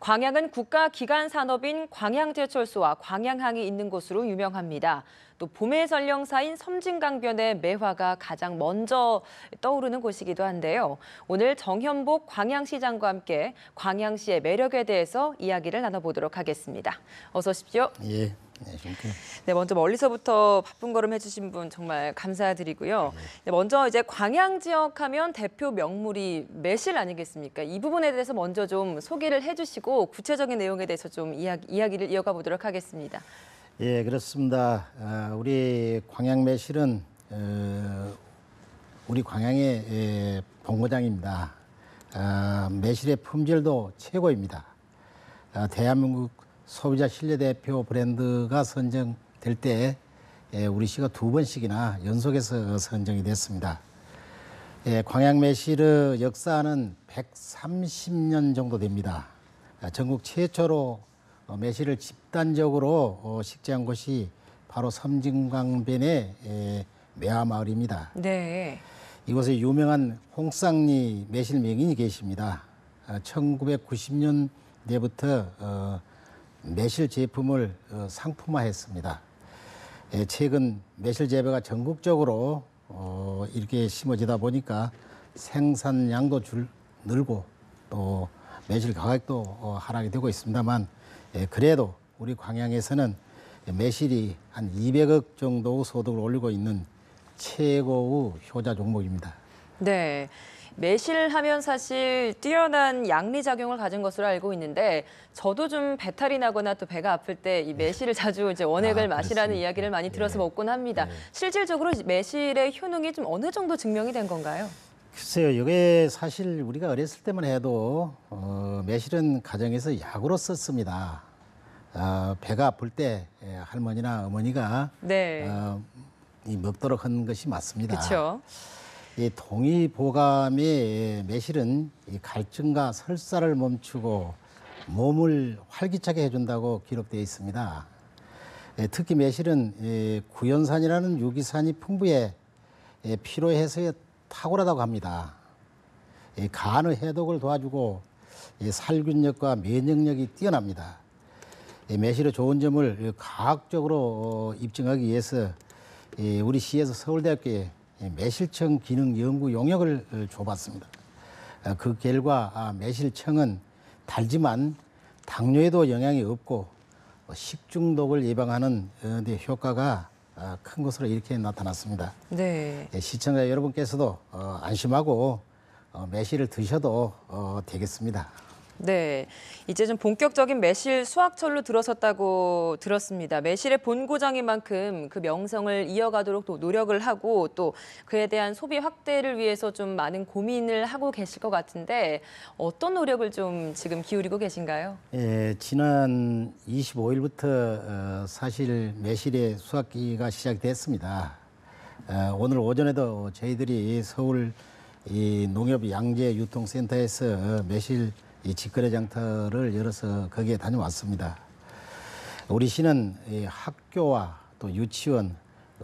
광양은 국가기관 산업인 광양제철소와 광양항이 있는 곳으로 유명합니다. 또 봄의 전령사인 섬진강변의 매화가 가장 먼저 떠오르는 곳이기도 한데요. 오늘 정현복 광양시장과 함께 광양시의 매력에 대해서 이야기를 나눠보도록 하겠습니다. 어서 오십시오. 예. 안녕하십니까. 네, 먼저 멀리서부터 바쁜 걸음 해주신 분 정말 감사드리고요. 네, 먼저 이제 광양 지역하면 대표 명물이 매실 아니겠습니까? 이 부분에 대해서 먼저 좀 소개를 해주시고 구체적인 내용에 대해서 좀 이야기를 이어가 보도록 하겠습니다. 예, 그렇습니다. 우리 광양 매실은 우리 광양의 본고장입니다. 매실의 품질도 최고입니다. 대한민국 소비자 신뢰 대표 브랜드가 선정될 때 우리 시가 2번씩이나 연속해서 선정이 됐습니다. 광양 매실의 역사는 130년 정도 됩니다. 전국 최초로 매실을 집단적으로 식재한 곳이 바로 섬진강변의 매화마을입니다. 네. 이곳에 유명한 홍쌍리 매실 명인이 계십니다. 1990년대부터 매실 제품을 상품화했습니다. 최근 매실 재배가 전국적으로 이렇게 심어지다 보니까 생산량도 늘고 또 매실 가격도 하락이 되고 있습니다만 그래도 우리 광양에서는 매실이 한 200억 정도 소득을 올리고 있는 최고의 효자 종목입니다. 네. 매실하면 사실 뛰어난 양리작용을 가진 것으로 알고 있는데 저도 좀 배탈이 나거나 또 배가 아플 때 이 매실을 자주 이제 원액을 마시라는 그렇습니까? 이야기를 많이 들어서 먹곤 합니다. 예. 실질적으로 매실의 효능이 좀 어느 정도 증명이 된 건가요? 글쎄요, 이게 사실 우리가 어렸을 때만 해도 매실은 가정에서 약으로 썼습니다. 배가 아플 때 할머니나 어머니가 네. 먹도록 한 것이 맞습니다. 그렇죠. 이 동의보감의 매실은 이 갈증과 설사를 멈추고 몸을 활기차게 해준다고 기록되어 있습니다. 특히 매실은 구연산이라는 유기산이 풍부해 피로 해소에 탁월하다고 합니다. 간의 해독을 도와주고 살균력과 면역력이 뛰어납니다. 매실의 좋은 점을 과학적으로 입증하기 위해서 우리 시에서 서울대학교에 매실청 기능 연구 용역을 줘봤습니다. 그 결과 매실청은 달지만 당뇨에도 영향이 없고 식중독을 예방하는 데 효과가 큰 것으로 이렇게 나타났습니다. 네. 시청자 여러분께서도 안심하고 매실을 드셔도 되겠습니다. 네, 이제 좀 본격적인 매실 수확철로 들어섰다고 들었습니다. 매실의 본고장인 만큼 그 명성을 이어가도록 또 노력을 하고 또 그에 대한 소비 확대를 위해서 좀 많은 고민을 하고 계실 것 같은데 어떤 노력을 좀 지금 기울이고 계신가요? 예, 지난 25일부터 사실 매실의 수확기가 시작됐습니다. 오늘 오전에도 저희들이 서울 농협 양재유통센터에서 매실 이 직거래 장터를 열어서 거기에 다녀왔습니다. 우리 시는 학교와 또 유치원,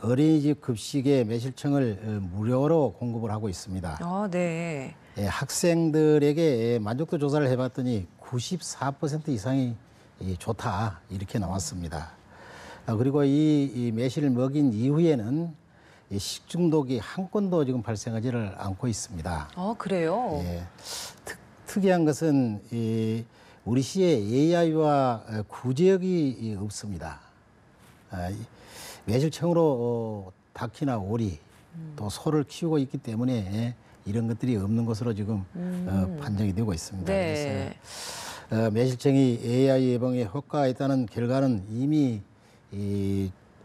어린이집 급식의 매실청을 무료로 공급을 하고 있습니다. 아, 네. 학생들에게 만족도 조사를 해봤더니 94% 이상이 좋다 이렇게 나왔습니다. 그리고 이 매실을 먹인 이후에는 식중독이 한 건도 지금 발생하지를 않고 있습니다. 아, 그래요? 예. 특이한 것은 우리 시에 AI와 구제역이 없습니다. 매실청으로 닭이나 오리 또 소를 키우고 있기 때문에 이런 것들이 없는 것으로 지금 판정이 되고 있습니다. 네. 그래서 매실청이 AI 예방에 효과가 있다는 결과는 이미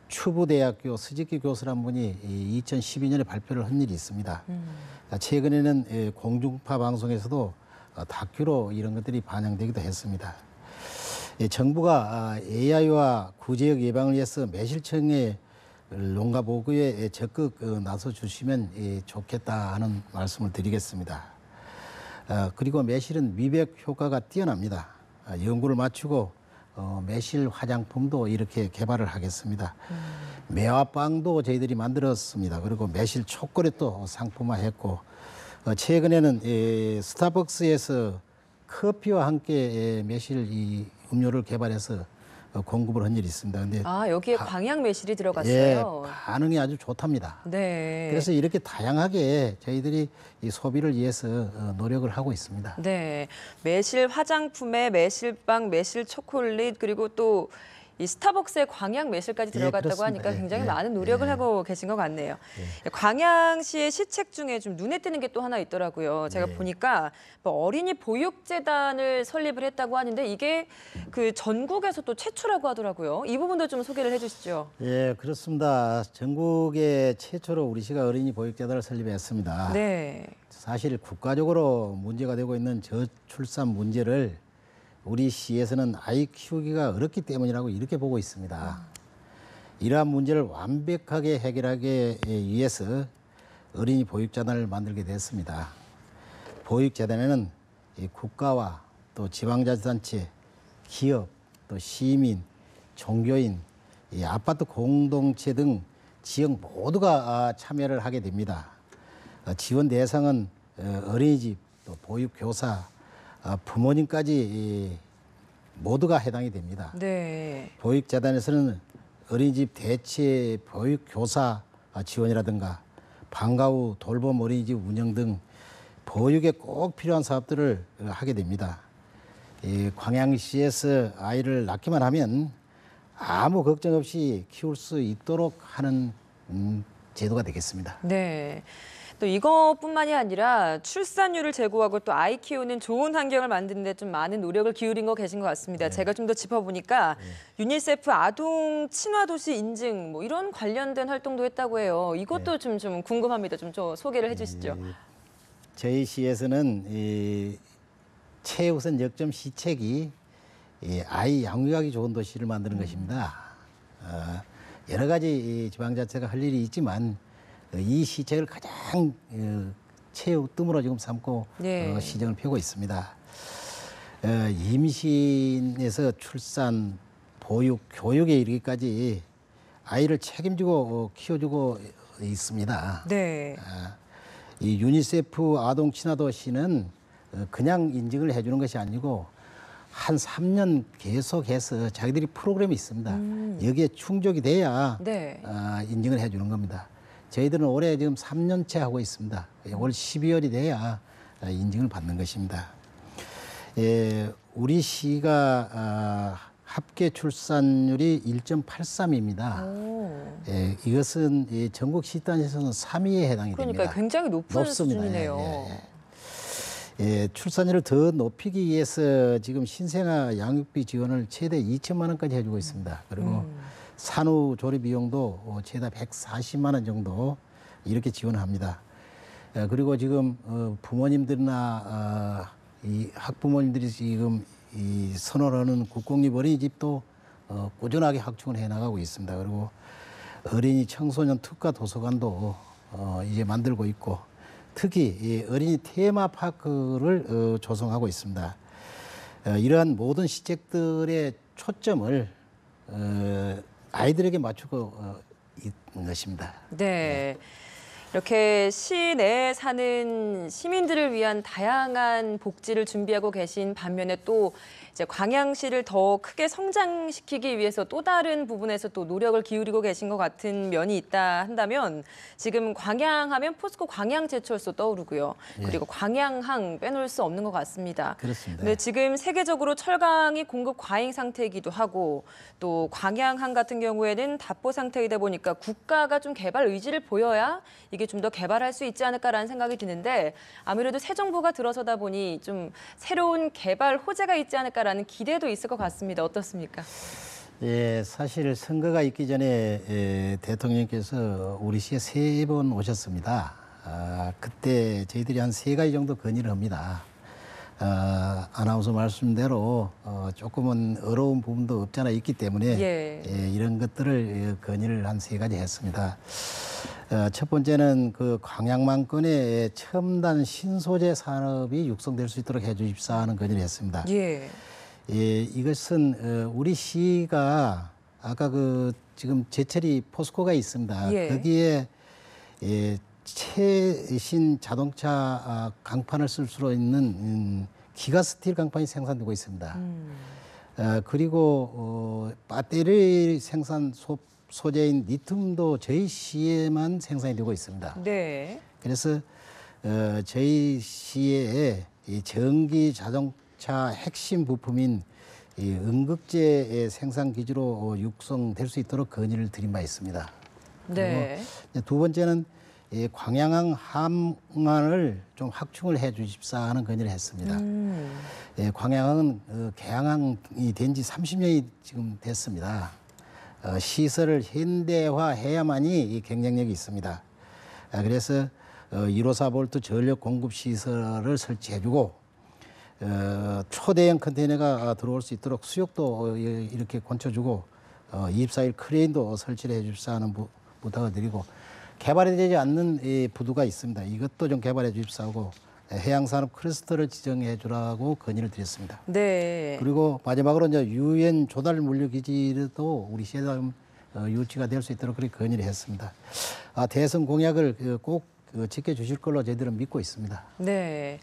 추부대학교 서직기 교수란 분이 2012년에 발표를 한 일이 있습니다. 최근에는 공중파 방송에서도 다큐로 이런 것들이 반영되기도 했습니다. 정부가 AI와 구제역 예방을 위해서 매실청의 농가 보고에 적극 나서 주시면 좋겠다 하는 말씀을 드리겠습니다. 그리고 매실은 미백 효과가 뛰어납니다. 연구를 마치고 매실 화장품도 이렇게 개발을 하겠습니다. 매화빵도 저희들이 만들었습니다. 그리고 매실 초콜릿도 상품화했고 최근에는 스타벅스에서 커피와 함께 매실 이 음료를 개발해서 공급을 한 일이 있습니다. 근데 여기에 광양 매실이 예, 들어갔어요. 반응이 아주 좋답니다. 네. 그래서 이렇게 다양하게 저희들이 이 소비를 위해서 노력을 하고 있습니다. 네. 매실 화장품에 매실빵, 매실 초콜릿 그리고 또 이 스타벅스에 광양 매실까지 들어갔다고 그렇습니다. 하니까 예, 굉장히 예, 많은 노력을 예. 하고 계신 것 같네요. 광양시의 시책 중에 좀 눈에 띄는 게 또 하나 있더라고요. 제가 보니까 뭐 어린이 보육재단을 설립을 했다고 하는데 이게 그 전국에서 또 최초라고 하더라고요. 이 부분도 좀 소개를 해주시죠. 예, 그렇습니다. 전국에 최초로 우리 시가 어린이 보육재단을 설립했습니다. 네. 사실 국가적으로 문제가 되고 있는 저출산 문제를 우리 시에서는 아이 키우기가 어렵기 때문이라고 이렇게 보고 있습니다. 이러한 문제를 완벽하게 해결하기 위해서 어린이 보육재단을 만들게 됐습니다. 보육재단에는 이 국가와 또 지방자치단체, 기업, 또 시민, 종교인, 이 아파트 공동체 등 지역 모두가 참여를 하게 됩니다. 지원 대상은 어린이집, 또 보육교사, 부모님까지 모두가 해당이 됩니다. 네. 보육재단에서는 어린이집 대체 보육교사 지원이라든가 방과 후 돌봄 어린이집 운영 등 보육에 꼭 필요한 사업들을 하게 됩니다. 이 광양시에서 아이를 낳기만 하면 아무 걱정 없이 키울 수 있도록 하는 제도가 되겠습니다. 네. 또 이것뿐만이 아니라 출산율을 제고하고 또 아이 키우는 좋은 환경을 만드는 데 좀 많은 노력을 기울인 거 계신 것 같습니다. 제가 좀 더 짚어보니까 유니세프 아동 친화 도시 인증 뭐 이런 관련된 활동도 했다고 해요. 이것도 좀 궁금합니다. 좀 소개를 해주시죠. 저희 시에서는 이 최우선 역점 시책이 이 아이 양육하기 좋은 도시를 만드는 것입니다. 여러 가지 이 지방자치가 할 일이 있지만 이 시책을 가장 최우뜸으로 지금 삼고 네. 시정을 펴고 있습니다. 임신에서 출산, 보육, 교육에 이르기까지 아이를 책임지고 키워주고 있습니다. 네. 이 유니세프 아동 친화 도시는 그냥 인증을 해주는 것이 아니고 한 3년 계속해서 자기들이 프로그램이 있습니다. 여기에 충족이 돼야 네. 인증을 해주는 겁니다. 저희들은 올해 지금 3년째 하고 있습니다. 올 12월이 돼야 인증을 받는 것입니다. 우리 시가 합계 출산율이 1.83입니다. 이것은 전국 시단에서는 3위에 해당이 그러니까 됩니다. 굉장히 높은 높습니다. 수준이네요. 출산율을 더 높이기 위해서 지금 신생아 양육비 지원을 최대 2천만 원까지 해주고 있습니다. 그리고 산후 조리 비용도 최대 140만 원 정도 이렇게 지원합니다. 그리고 지금 부모님들이나 이 학부모님들이 지금 이 선호하는 국공립 어린이집도 꾸준하게 확충을 해나가고 있습니다. 그리고 어린이 청소년 특화 도서관도 이제 만들고 있고 특히 이 어린이 테마파크를 조성하고 있습니다. 이러한 모든 시책들의 초점을 아이들에게 맞추고 있는 것입니다. 네. 이렇게 시내에 사는 시민들을 위한 다양한 복지를 준비하고 계신 반면에 또 이제 광양시를 더 크게 성장시키기 위해서 또 다른 부분에서 또 노력을 기울이고 계신 것 같은 면이 있다 한다면 지금 광양하면 포스코 광양제철소 떠오르고요. 그리고 광양항 빼놓을 수 없는 것 같습니다. 그렇습니다. 네, 지금 세계적으로 철강이 공급 과잉 상태이기도 하고 또 광양항 같은 경우에는 답보 상태이다 보니까 국가가 좀 개발 의지를 보여야 이게 좀 더 개발할 수 있지 않을까라는 생각이 드는데 아무래도 새 정부가 들어서다 보니 좀 새로운 개발 호재가 있지 않을까라는 기대도 있을 것 같습니다. 어떻습니까? 예, 사실 선거가 있기 전에 대통령께서 우리 시에 3번 오셨습니다. 그때 저희들이 한 3가지 정도 건의를 합니다. 아나운서 말씀대로 조금은 어려운 부분도 없지 않아 있기 때문에 이런 것들을 건의를 한 3가지 했습니다. 첫 번째는 그 광양만권의 첨단 신소재 산업이 육성될 수 있도록 해 주십사 하는 건의를 했습니다. 이것은 우리 시가 아까 그 지금 제철이 포스코가 있습니다. 거기에 최신 자동차 강판을 쓸 수 있는 기가스틸 강판이 생산되고 있습니다. 그리고 배터리 생산 소재인 리튬도 저희 시에만 생산이 되고 있습니다. 네. 그래서 저희 시에 이 전기 자동차 핵심 부품인 이 음극재의 생산 기지로 육성될 수 있도록 건의를 드린 바 있습니다. 네. 그리고 두 번째는 이 광양항 함안을 좀 확충을 해 주십사 하는 건의를 했습니다. 예, 광양항은 개항이 된 지 30년이 지금 됐습니다. 시설을 현대화해야만이 이 경쟁력이 있습니다. 그래서 154V 전력 공급 시설을 설치해주고 초대형 컨테이너가 들어올 수 있도록 수역도 이렇게 건쳐주고 24일 크레인도 설치를 해주십사 하는 부탁을 드리고 개발이 되지 않는 이 부두가 있습니다. 이것도 좀 개발해 주십사 하고 해양산업 클러스터를 지정해 주라고 건의를 드렸습니다. 네. 그리고 마지막으로 이제 유엔 조달 물류 기지도 우리 시에 유치가 될 수 있도록 그렇게 건의를 했습니다. 대선 공약을 꼭 지켜주실 걸로 저희들은 믿고 있습니다. 네.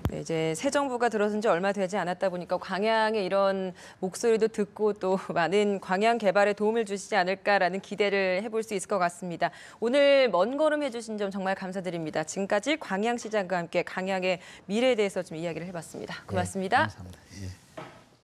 네, 이제 새 정부가 들어선 지 얼마 되지 않았다 보니까 광양의 이런 목소리도 듣고 또 많은 광양 개발에 도움을 주시지 않을까라는 기대를 해볼 수 있을 것 같습니다. 오늘 먼 걸음 해주신 점 정말 감사드립니다. 지금까지 광양시장과 함께 광양의 미래에 대해서 좀 이야기를 해봤습니다. 고맙습니다. 네, 감사합니다. 예.